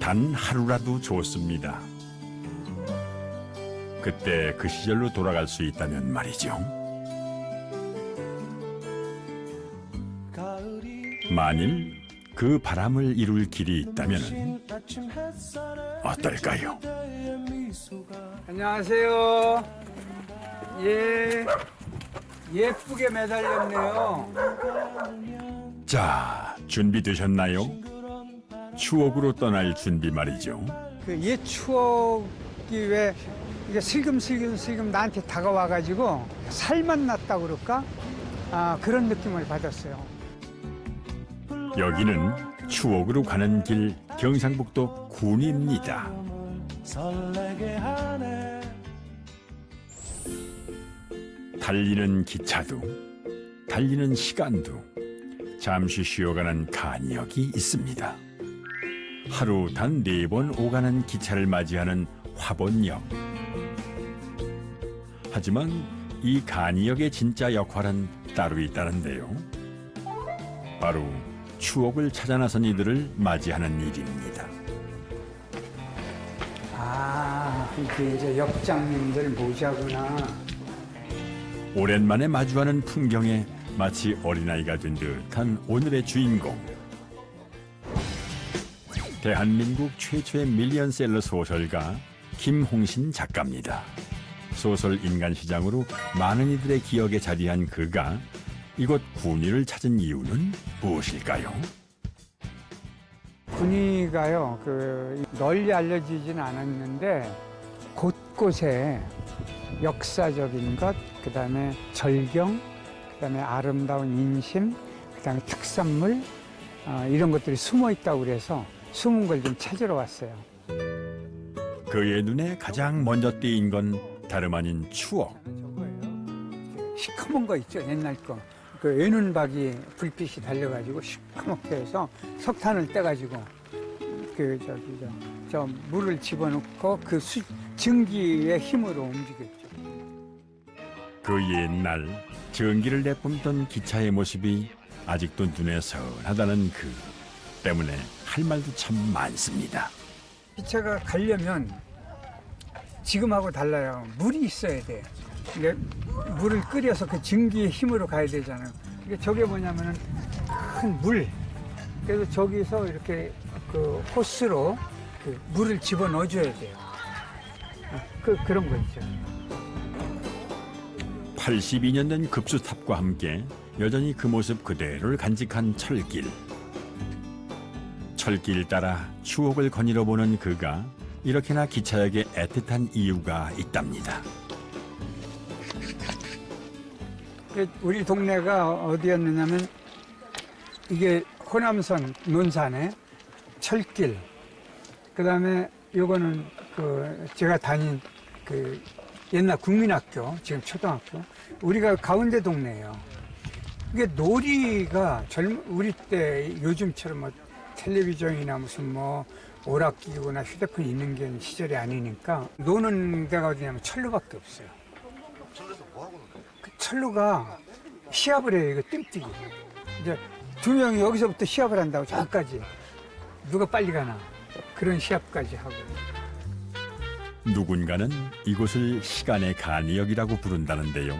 단 하루라도 좋습니다. 그때 그 시절로 돌아갈 수 있다면 말이죠. 만일 그 바람을 이룰 길이 있다면 어떨까요? 안녕하세요. 예, 예쁘게 매달렸네요. 자, 준비되셨나요? 추억으로 떠날 준비 말이죠. 그 옛 추억이 왜 이게 슬금슬금 나한테 다가와가지고 살맛 났다 그럴까? 그런 느낌을 받았어요. 여기는 추억으로 가는 길 경상북도 군입니다. 달리는 기차도, 달리는 시간도 잠시 쉬어가는 간역이 있습니다. 하루 단 4번 오가는 기차를 맞이하는 화본역. 하지만 이 간역의 진짜 역할은 따로 있다는데요. 바로 추억을 찾아 나선 이들을 맞이하는 일입니다. 이게 이제 역장님들 모자구나. 오랜만에 마주하는 풍경에 마치 어린아이가 된 듯한 오늘의 주인공. 대한민국 최초의 밀리언셀러 소설가 김홍신 작가입니다. 소설 인간시장으로 많은 이들의 기억에 자리한 그가 이곳 군위를 찾은 이유는 무엇일까요? 군위가요, 널리 알려지진 않았는데 곳곳에 역사적인 것, 그다음에 절경, 그다음에 아름다운 인심, 그다음에 특산물 이런 것들이 숨어 있다고 그래서 숨은 걸 좀 찾으러 왔어요. 그의 눈에 가장 먼저 띄인 건 다름 아닌 추억. 저거예요. 시커먼 거 있죠, 옛날 거. 그 외눈박이 불빛이 달려가지고 시커멓게 해서 석탄을 떼가지고 저 물을 집어넣고 그 증기의 힘으로 움직였죠. 그 옛날 전기를 내뿜던 기차의 모습이 아직도 눈에 선하다는 그 때문에 할 말도 참 많습니다. 기차가 가려면 지금하고 달라요. 물이 있어야 돼. 이게 물을 끓여서 그 증기의 힘으로 가야 되잖아요. 이게 저게 뭐냐면은 큰 물. 그래서 저기서 이렇게 그 호스로 그 물을 집어 넣어줘야 돼요. 그런 거 있죠. 82년 된 급수탑과 함께 여전히 그 모습 그대로를 간직한 철길. 철길 따라 추억을 거닐어 보는 그가 이렇게나 기차역에 애틋한 이유가 있답니다. 우리 동네가 어디였느냐면 이게 호남선 논산에 철길, 그다음에 요거는 제가 다닌 옛날 국민학교, 지금 초등학교, 우리가 가운데 동네예요. 이게 놀이가 우리 때 요즘처럼 뭐 텔레비전이나 무슨 뭐 오락기구나 휴대폰이 있는 게 시절이 아니니까 노는 데가 어디냐면 철로밖에 없어요. 철로에서 뭐 하고 노는 거예요? 그 철로가 시합을 해요. 이거 띵뛰기. 이제 2명이 여기서부터 시합을 한다고 저까지 누가 빨리 가나 그런 시합까지 하고. 누군가는 이곳을 시간의 간이역이라고 부른다는데요.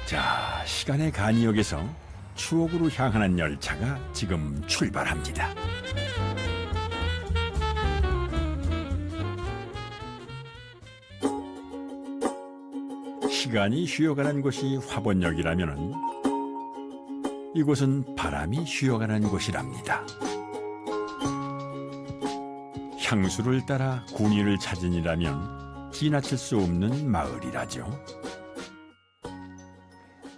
자, 시간의 간이역에서 추억으로 향하는 열차가 지금 출발합니다. 시간이 쉬어가는 곳이 화본역이라면 이곳은 바람이 쉬어가는 곳이랍니다. 향수를 따라 군위를 찾으니라면 지나칠 수 없는 마을이라죠.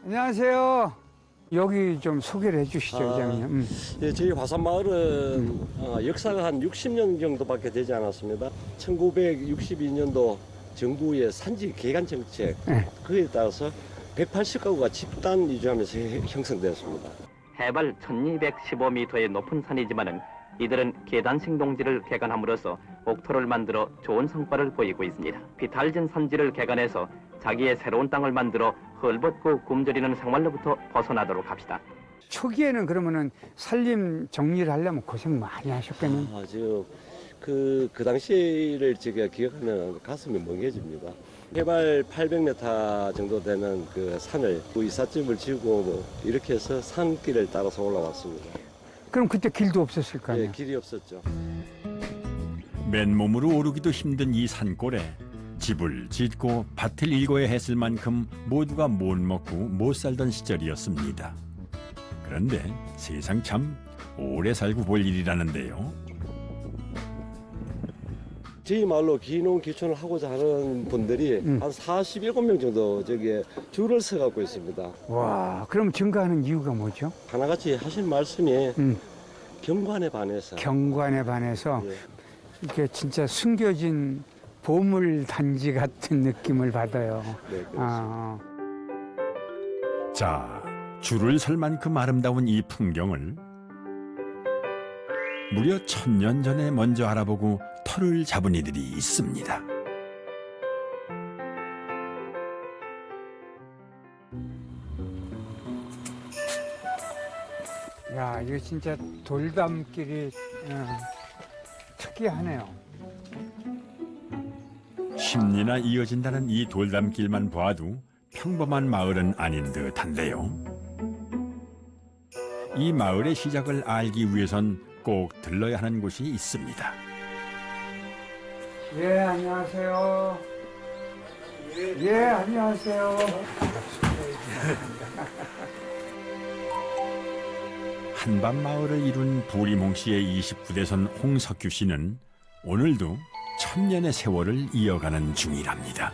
안녕하세요. 여기 좀 소개를 해주시죠, 회장님. 예, 저희 화산마을은 역사가 한 60년 정도밖에 되지 않았습니다. 1962년도 정부의 산지 개간 정책, 그에 따라서 180가구가 집단 이주하면서 형성되었습니다. 해발 1215m의 높은 산이지만은 이들은 계단 생동지를 개간함으로써 옥토를 만들어 좋은 성과를 보이고 있습니다. 비탈진 산지를 개간해서 자기의 새로운 땅을 만들어 헐벗고 굶주리는 생활로부터 벗어나도록 합시다. 초기에는 그러면은 살림 정리를 하려면 고생 많이 하셨겠네. 그 당시를 제가 기억하면 가슴이 멍해집니다. 해발 800m 정도 되는 그 산을 이삿짐을 지고 뭐 이렇게 해서 산길을 따라서 올라왔습니다. 그럼 그때 길도 없었을 거 아니에요? 예, 길이 없었죠. 맨몸으로 오르기도 힘든 이 산골에 집을 짓고 밭을 일궈야 했을 만큼 모두가 못 먹고 못 살던 시절이었습니다. 그런데 세상 참 오래 살고 볼 일이라는데요. 저희 마을로 기농 기촌을 하고자 하는 분들이 한 47명 정도 저기에 줄을 서갖고 있습니다. 와, 그럼 증가하는 이유가 뭐죠? 하나같이 하신 말씀이 음. 경관에 반해서 경관에 반해서 예. 이게 진짜 숨겨진 보물 단지 같은 느낌을 받아요. 네, 그렇습니다. 아, 자, 줄을 설 만큼 아름다운 이 풍경을 무려 1000년 전에 먼저 알아보고 터를 잡은 이들이 있습니다. 야, 이거 진짜 돌담길이 특이하네요. 십리나 이어진다는 이 돌담길만 봐도 평범한 마을은 아닌 듯한데요. 이 마을의 시작을 알기 위해선 꼭 들러야 하는 곳이 있습니다. 예, 안녕하세요. 예, 안녕하세요. 한밤 마을을 이룬 부리몽 씨의 29대손 홍석규 씨는 오늘도 1000년의 세월을 이어가는 중이랍니다.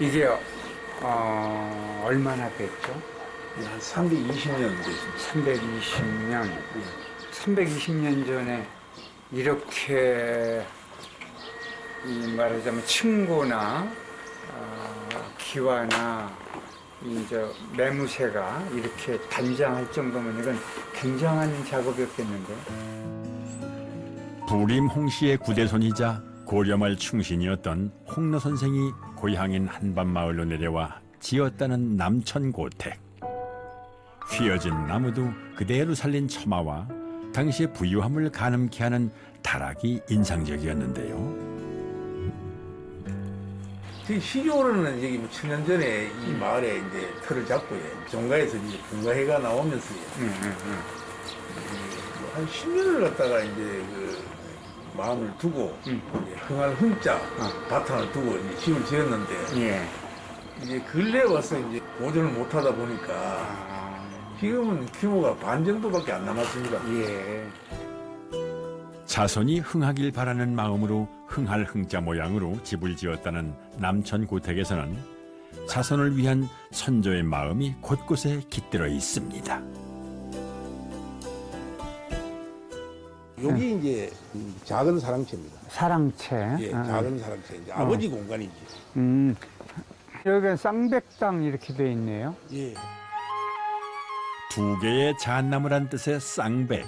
이게 얼마나 됐죠? 한 320년 됐습니다. 320년. 320년 전에 이렇게 말하자면 층고나 기와나 이제 매무새가 이렇게 단장할 정도면 이건 굉장한 작업이었겠는데. 부림홍 씨의 9대손이자 고려말 충신이었던 홍로 선생이 고향인 한밤마을로 내려와 지었다는 남천고택. 휘어진 나무도 그대로 살린 처마와 당시의 부유함을 가늠케 하는 다락이 인상적이었는데요. 그 시조로는 여기 뭐 1000년 전에 이 마을에 이제 터를 잡고 종가에서 이제 분가해가 나오면서 한 10년을 갖다가 이제 그 마음을 두고 이제 흥할 흥자 바탕을 두고 이제 집을 지었는데 예. 이제 근래 와서 이제 보존을 못하다 보니까 지금은 규모가 반 정도밖에 안 남았습니다. 예. 자손이 흥하길 바라는 마음으로 흥할 흥자 모양으로 집을 지었다는 남천고택에서는 자손을 위한 선조의 마음이 곳곳에 깃들어 있습니다. 여기 이제 작은 사랑채입니다. 사랑채. 예, 작은 사랑채. 이제 아버지 공간이지. 여기가 쌍백당 이렇게 돼 있네요. 예. 두 개의 잣나무란 뜻의 쌍백.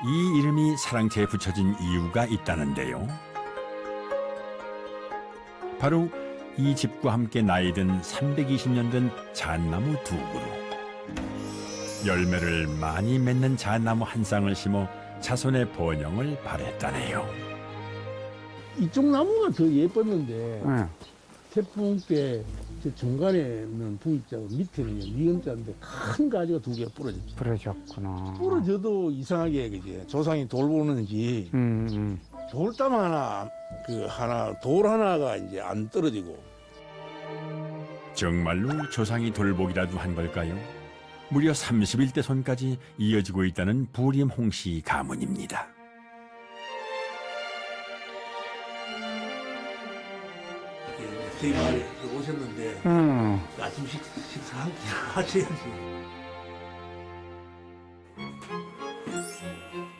이 이름이 사랑채에 붙여진 이유가 있다는데요. 바로 이 집과 함께 나이든 320년 된 잣나무 두 그루. 열매를 많이 맺는 잣나무 한 쌍을 심어 자손의 번영을 바랬다네요. 이쪽 나무가 더 예뻤는데 예. 태풍 때 저 중간에는 V자고 밑에는 니은자인데 큰 가지가 두 개가 부러졌죠. 부러졌구나. 부러져도 이상하게 그지 조상이 돌보는지 돌담 하나 돌 하나가 이제 안 떨어지고. 정말로 조상이 돌보기라도 한 걸까요? 무려 31대 손까지 이어지고 있다는 부림홍 씨 가문입니다. 저희 마을에 오셨는데 아침 식사 한 끼 하셔야지.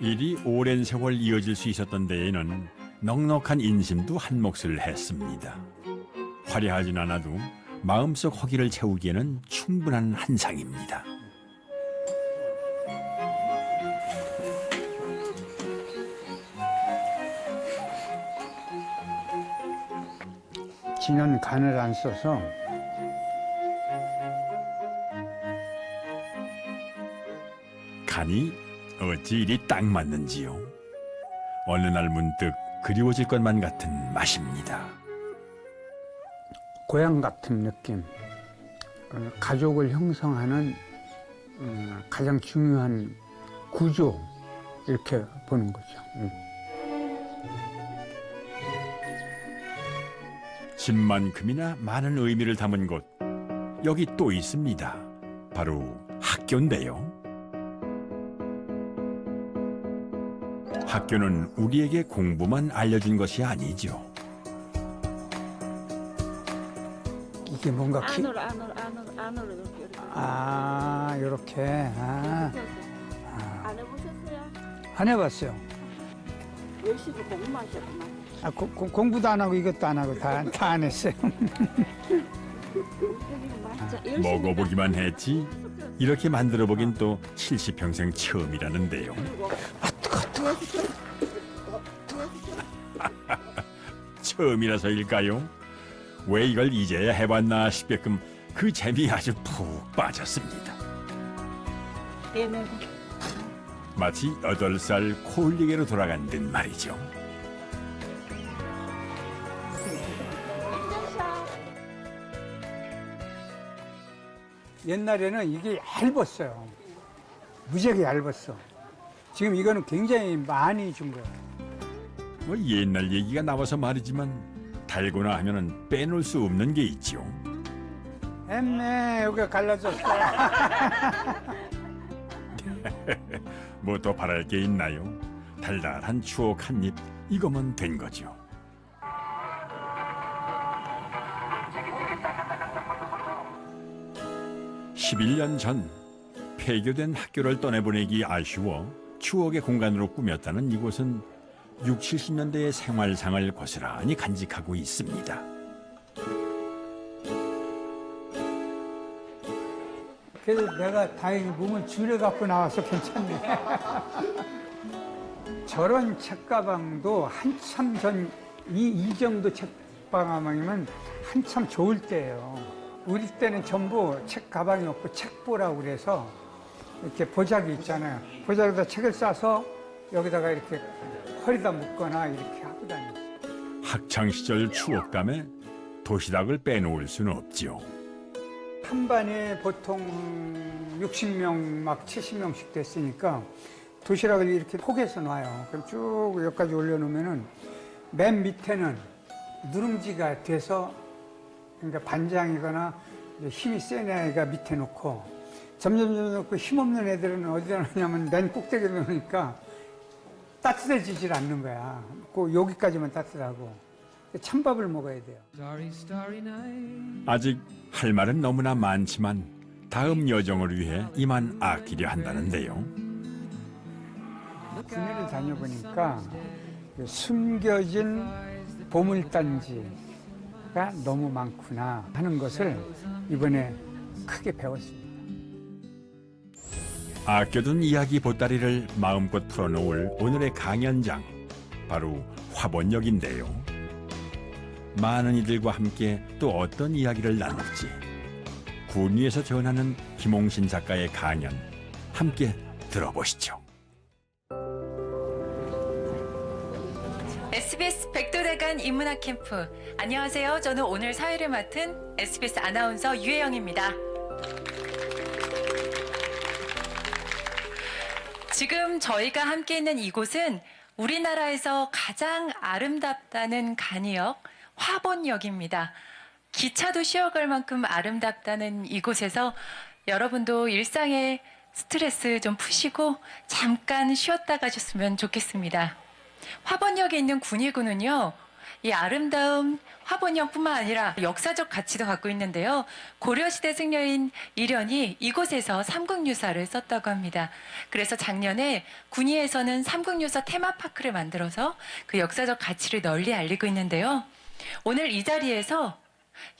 일이 오랜 세월 이어질 수 있었던 데에는 넉넉한 인심도 한 몫을 했습니다. 화려하진 않아도 마음속 허기를 채우기에는 충분한 한상입니다. 진한 간을 안 써서 간이 어찌 이리 딱 맞는지요. 어느 날 문득 그리워질 것만 같은 맛입니다. 고향 같은 느낌. 가족을 형성하는 가장 중요한 구조 이렇게 보는 거죠. 집만큼이나 많은 의미를 담은 곳 여기 또 있습니다. 바로 학교인데요. 학교는 우리에게 공부만 알려준 것이 아니죠. 이게 뭔가 안으로 이렇게. 아, 이렇게. 아, 안 해보셨어요? 안 해봤어요. 열심히 공부하셨구나. 아, 공부도 안 하고 이것도 안 하고 다 안 했어요. 먹어보기만 했지 이렇게 만들어보긴 또 70평생 처음이라는데요. 처음이라서일까요? 왜 이걸 이제야 해봤나 싶게끔 그 재미에 아주 푹 빠졌습니다. 마치 8살 코흘리게로 돌아간 듯 말이죠. 옛날에는 이게 얇았어요. 무지하게 얇았어. 지금 이거는 굉장히 많이 준 거예요. 뭐 옛날 얘기가 나와서 말이지만 달고나 하면은 빼놓을 수 없는 게 있죠. 엠네 여기가 갈라졌어. 뭐 더 바랄 게 있나요? 달달한 추억 한 입 이거면 된 거죠. (11년) 전 폐교된 학교를 떠내보내기 아쉬워 추억의 공간으로 꾸몄다는 이곳은 60, 70년대의 생활상을 고스란히 간직하고 있습니다. 그래도 내가 다행히 몸을 줄여 갖고 나와서 괜찮네. 저런 책가방도 한참 전 이 정도 책가방이면 한참 좋을 때예요. 우리 때는 전부 책가방이 없고 책보라고 그래서 이렇게 보자기 있잖아요. 보자기에다 책을 싸서 여기다가 이렇게 허리다 묶거나 이렇게 하고 다녔어요. 학창 시절 추억감에 도시락을 빼놓을 수는 없지요. 한 반에 보통 60명 막 70명씩 됐으니까 도시락을 이렇게 포개서 놔요. 그럼 쭉 여기까지 올려놓으면은 맨 밑에는 누룽지가 돼서 그러니까 반장이거나 힘이 센 애가 밑에 놓고 점점 놓고 힘없는 애들은 어디다 놓냐면 맨 꼭대기에 놓으니까 따뜻해지질 않는 거야. 그 여기까지만 따뜻하고 찬밥을 먹어야 돼요. 아직 할 말은 너무나 많지만 다음 여정을 위해 이만 아끼려 한다는데요. 군대를 다녀보니까 숨겨진 보물단지가 너무 많구나 하는 것을 이번에 크게 배웠습니다. 아껴둔 이야기 보따리를 마음껏 풀어놓을 오늘의 강연장, 바로 화본역인데요. 많은 이들과 함께 또 어떤 이야기를 나눌지 군 위에서 전하는 김홍신 작가의 강연 함께 들어보시죠. SBS 백도대간 인문학 캠프. 안녕하세요. 저는 오늘 사회를 맡은 SBS 아나운서 유혜영입니다. 지금 저희가 함께 있는 이곳은 우리나라에서 가장 아름답다는 간이역 화본역입니다. 기차도 쉬어갈 만큼 아름답다는 이곳에서 여러분도 일상의 스트레스 좀 푸시고 잠깐 쉬었다 가셨으면 좋겠습니다. 화본역에 있는 군위군은요, 이 아름다운 화본역뿐만 아니라 역사적 가치도 갖고 있는데요. 고려시대 승려인 이련이 이곳에서 삼국유사를 썼다고 합니다. 그래서 작년에 군위에서는 삼국유사 테마파크를 만들어서 그 역사적 가치를 널리 알리고 있는데요. 오늘 이 자리에서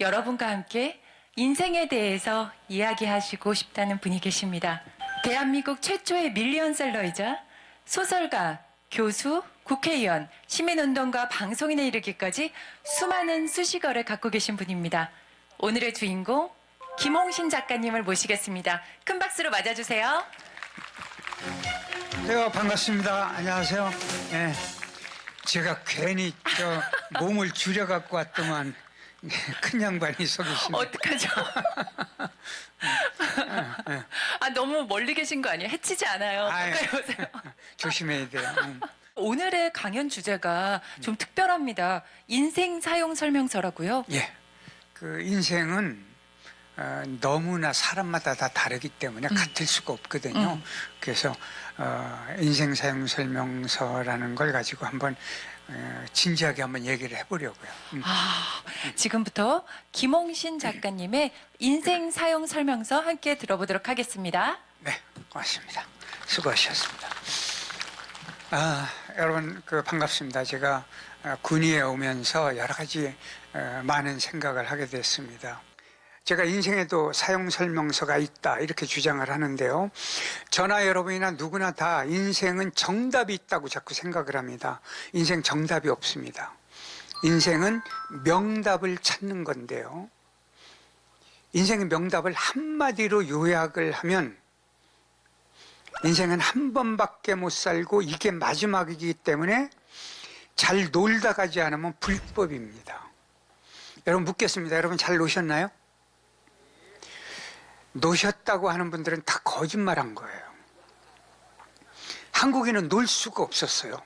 여러분과 함께 인생에 대해서 이야기하시고 싶다는 분이 계십니다. 대한민국 최초의 밀리언셀러이자 소설가, 교수, 국회의원, 시민운동가, 방송인에 이르기까지 수많은 수식어를 갖고 계신 분입니다. 오늘의 주인공 김홍신 작가님을 모시겠습니다. 큰 박수로 맞아주세요. 네, 반갑습니다. 안녕하세요. 예, 제가 괜히 몸을 줄여 갖고 왔더만 큰 양반이 서 계시네. 어떡하죠? 아, 너무 멀리 계신 거 아니에요? 해치지 않아요. 아유. 가까이 오세요. 조심해야 돼요. 오늘의 강연 주제가 좀 특별합니다. 인생 사용 설명서라고요. 예, 그 인생은 너무나 사람마다 다 다르기 때문에 같을 수가 없거든요. 그래서 인생 사용 설명서라는 걸 가지고 한번 진지하게 한번 얘기를 해보려고요. 아, 지금부터 김홍신 작가님의 인생 사용 설명서 함께 들어보도록 하겠습니다. 네, 고맙습니다. 수고하셨습니다. 여러분 반갑습니다. 제가 군위에 오면서 여러 가지 많은 생각을 하게 됐습니다. 제가 인생에도 사용 설명서가 있다 이렇게 주장을 하는데요. 저나 여러분이나 누구나 다 인생은 정답이 있다고 자꾸 생각을 합니다. 인생 정답이 없습니다. 인생은 명답을 찾는 건데요. 인생의 명답을 한마디로 요약을 하면 인생은 한 번밖에 못 살고 이게 마지막이기 때문에 잘 놀다 가지 않으면 불법입니다. 여러분 묻겠습니다. 여러분 잘 노셨나요? 노셨다고 하는 분들은 다 거짓말한 거예요. 한국인은 놀 수가 없었어요.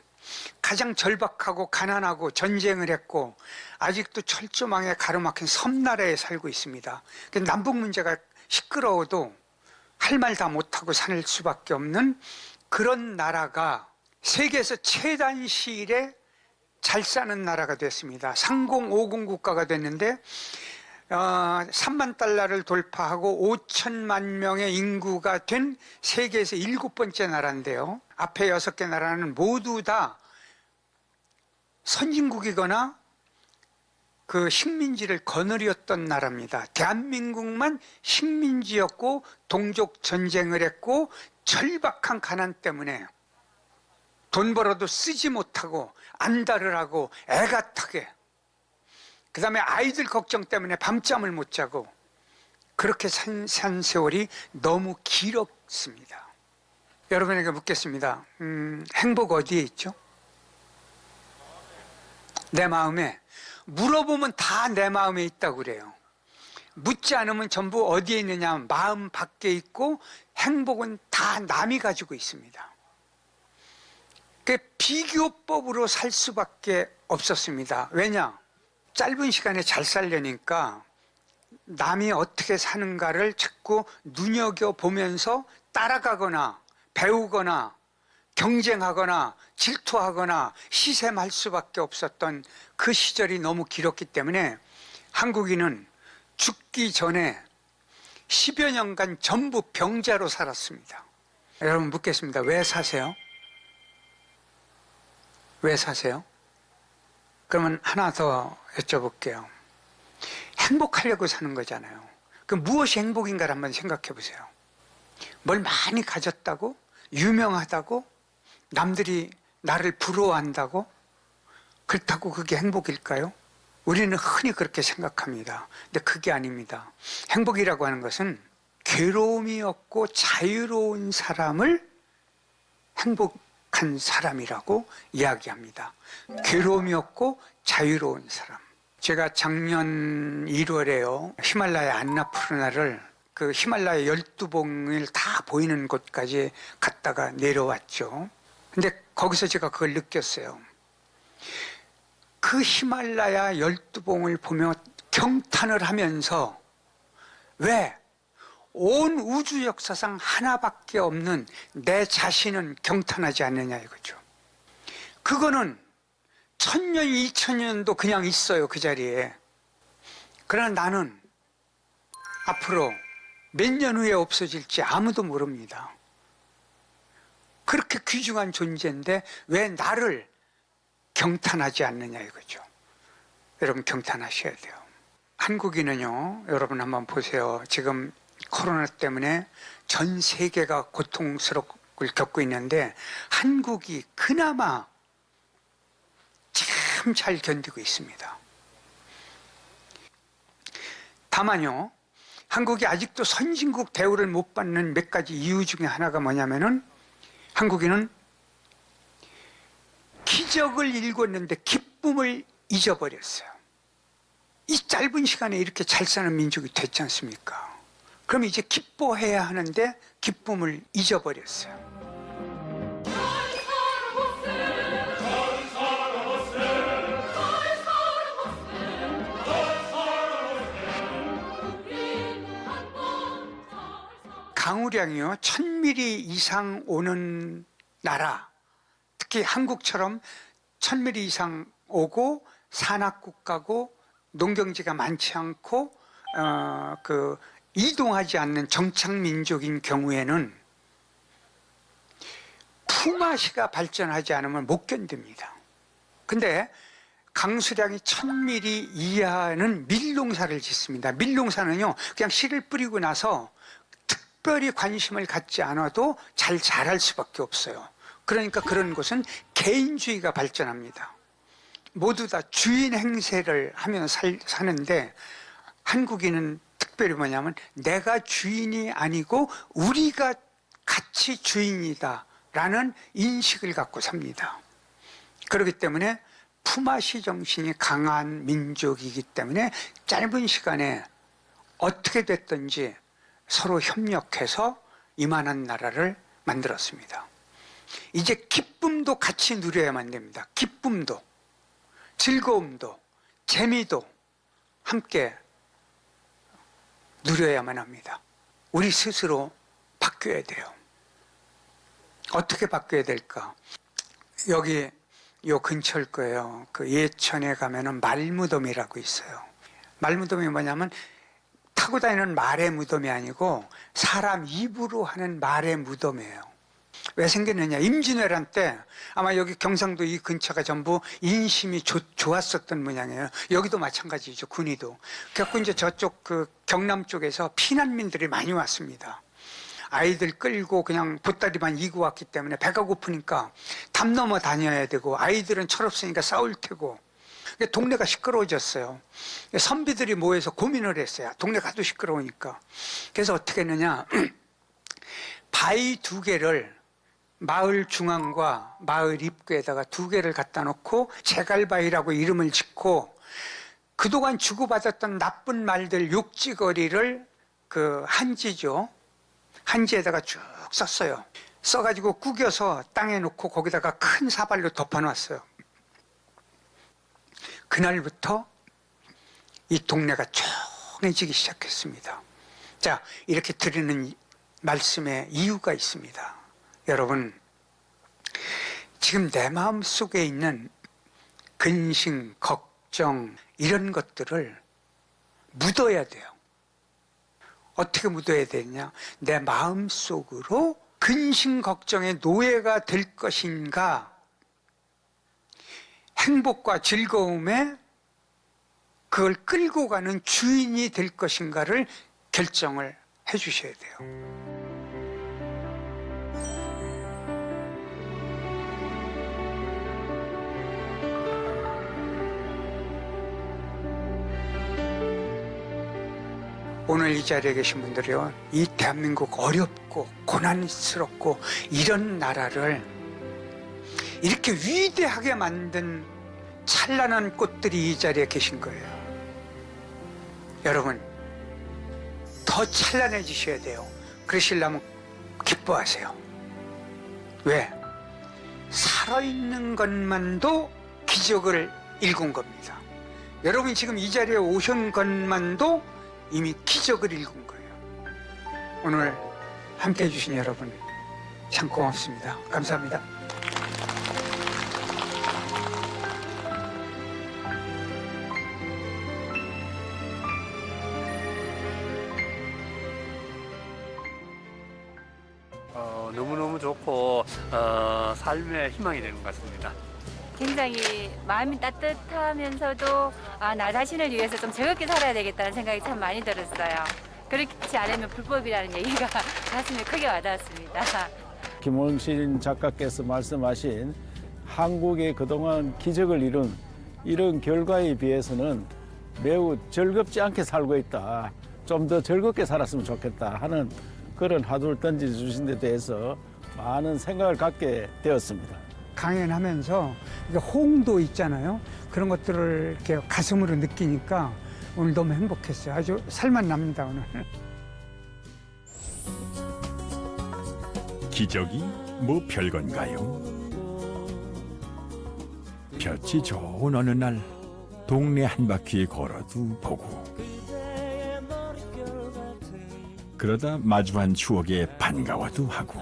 가장 절박하고 가난하고 전쟁을 했고 아직도 철조망에 가로막힌 섬나라에 살고 있습니다. 남북 문제가 시끄러워도 할 말 다 못하고 살 수밖에 없는 그런 나라가 세계에서 최단시일에 잘 사는 나라가 됐습니다. 3050 국가가 됐는데 3만 달러를 돌파하고 5천만 명의 인구가 된 세계에서 7번째 나라인데요. 앞에 6개 나라는 모두 다 선진국이거나 그 식민지를 거느렸던 나라입니다. 대한민국만 식민지였고 동족 전쟁을 했고 절박한 가난 때문에 돈 벌어도 쓰지 못하고 안달을 하고 애가 타게, 그 다음에 아이들 걱정 때문에 밤잠을 못 자고 그렇게 산 세월이 너무 길었습니다. 여러분에게 묻겠습니다. 행복 어디에 있죠? 내 마음에. 물어보면 다 내 마음에 있다고 그래요. 묻지 않으면 전부 어디에 있느냐, 마음 밖에 있고 행복은 다 남이 가지고 있습니다. 그 비교법으로 살 수밖에 없었습니다. 왜냐? 짧은 시간에 잘 살려니까 남이 어떻게 사는가를 자꾸 눈여겨보면서 따라가거나 배우거나 경쟁하거나 질투하거나 시샘할 수밖에 없었던 그 시절이 너무 길었기 때문에 한국인은 죽기 전에 10여 년간 전부 병자로 살았습니다. 여러분 묻겠습니다. 왜 사세요? 왜 사세요? 그러면 하나 더 여쭤볼게요. 행복하려고 사는 거잖아요. 그럼 무엇이 행복인가를 한번 생각해 보세요. 뭘 많이 가졌다고? 유명하다고? 남들이 나를 부러워한다고? 그렇다고 그게 행복일까요? 우리는 흔히 그렇게 생각합니다. 근데 그게 아닙니다. 행복이라고 하는 것은 괴로움이 없고 자유로운 사람을 행복한 사람이라고 이야기합니다. 괴로움이 없고 자유로운 사람. 제가 작년 1월에요. 히말라야 안나푸르나를 그 히말라야 12봉을 다 보이는 곳까지 갔다가 내려왔죠. 근데 거기서 제가 그걸 느꼈어요. 그 히말라야 12봉을 보며 경탄을 하면서 왜? 온 우주 역사상 하나밖에 없는 내 자신은 경탄하지 않느냐 이거죠. 그거는 1000년, 2000년도 그냥 있어요, 그 자리에. 그러나 나는 앞으로 몇 년 후에 없어질지 아무도 모릅니다. 그렇게 귀중한 존재인데 왜 나를 경탄하지 않느냐 이거죠. 여러분 경탄하셔야 돼요. 한국인은요, 여러분 한번 보세요. 지금 코로나 때문에 전 세계가 고통스럽을 겪고 있는데 한국이 그나마 참 잘 견디고 있습니다. 다만요, 한국이 아직도 선진국 대우를 못 받는 몇 가지 이유 중에 하나가 뭐냐면은 한국인은 기적을 일궜는데 기쁨을 잊어버렸어요. 이 짧은 시간에 이렇게 잘 사는 민족이 됐지 않습니까? 그럼 이제 기뻐해야 하는데 기쁨을 잊어버렸어요. 강우량이요 1000mm 이상 오는 나라, 특히 한국처럼 1000mm 이상 오고 산악국가고 농경지가 많지 않고 이동하지 않는 정착민족인 경우에는 품앗이가 발전하지 않으면 못 견딥니다. 근데 강수량이 1000mm 이하는 밀농사를 짓습니다. 밀농사는요 그냥 씨를 뿌리고 나서 특별히 관심을 갖지 않아도 잘 자랄 수밖에 없어요. 그러니까 그런 곳은 개인주의가 발전합니다. 모두 다 주인 행세를 하며 사는데 한국인은 특별히 뭐냐면 내가 주인이 아니고 우리가 같이 주인이다 라는 인식을 갖고 삽니다. 그렇기 때문에 품앗이 정신이 강한 민족이기 때문에 짧은 시간에 어떻게 됐든지 서로 협력해서 이만한 나라를 만들었습니다. 이제 기쁨도 같이 누려야만 됩니다. 기쁨도, 즐거움도, 재미도 함께 누려야만 합니다. 우리 스스로 바뀌어야 돼요. 어떻게 바뀌어야 될까? 여기 요 근처일 거예요. 그 예천에 가면은 말무덤이라고 있어요. 말무덤이 뭐냐면 타고 다니는 말의 무덤이 아니고 사람 입으로 하는 말의 무덤이에요. 왜 생겼느냐? 임진왜란 때 아마 여기 경상도 이 근처가 전부 인심이 좋았었던 모양이에요. 여기도 마찬가지죠. 군위도. 그래서 이제 저쪽 그 경남 쪽에서 피난민들이 많이 왔습니다. 아이들 끌고 그냥 보따리만 이고 왔기 때문에 배가 고프니까 담 넘어 다녀야 되고 아이들은 철없으니까 싸울 테고 동네가 시끄러워졌어요. 선비들이 모여서 고민을 했어요. 동네가 하도 시끄러우니까. 그래서 어떻게 했느냐. 바위 2개를 마을 중앙과 마을 입구에다가 2개를 갖다 놓고 제갈바위라고 이름을 짓고 그동안 주고받았던 나쁜 말들 욕지거리를 그 한지죠. 한지에다가 쭉 썼어요. 써가지고 구겨서 땅에 놓고 거기다가 큰 사발로 덮어놨어요. 그날부터 이 동네가 조용해지기 시작했습니다. 자, 이렇게 드리는 말씀에 이유가 있습니다. 여러분, 지금 내 마음 속에 있는 근심, 걱정 이런 것들을 묻어야 돼요. 어떻게 묻어야 되냐? 내 마음 속으로 근심, 걱정의 노예가 될 것인가? 행복과 즐거움에 그걸 끌고 가는 주인이 될 것인가를 결정을 해 주셔야 돼요. 오늘 이 자리에 계신 분들이요, 이 대한민국 어렵고 고난스럽고 이런 나라를 이렇게 위대하게 만든 찬란한 꽃들이 이 자리에 계신 거예요. 여러분, 더 찬란해지셔야 돼요. 그러시려면 기뻐하세요. 왜? 살아있는 것만도 기적을 일군 겁니다. 여러분이 지금 이 자리에 오신 것만도 이미 기적을 일군 거예요. 오늘 함께 해주신 여러분 참 고맙습니다. 감사합니다. 너무너무 좋고 삶의 희망이 되는 것 같습니다. 굉장히 마음이 따뜻하면서도 나 자신을 위해서 좀 즐겁게 살아야 되겠다는 생각이 참 많이 들었어요. 그렇지 않으면 불법이라는 얘기가 가슴에 크게 와닿았습니다. 김원신 작가께서 말씀하신 한국의 그동안 기적을 이룬 이런 결과에 비해서는 매우 즐겁지 않게 살고 있다. 좀 더 즐겁게 살았으면 좋겠다 하는 그런 화두를 던져주신 데 대해서 많은 생각을 갖게 되었습니다. 강연하면서 이게 호응도 있잖아요. 그런 것들을 이렇게 가슴으로 느끼니까 오늘 너무 행복했어요. 아주 살만 납니다, 오늘. 기적이 뭐 별건가요? 볕이 좋은 어느 날 동네 한 바퀴 걸어도 보고 그러다 마주한 추억에 반가워도 하고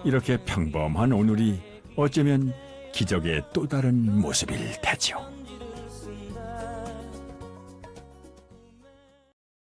이렇게 평범한 오늘이 어쩌면 기적의 또 다른 모습일 테죠.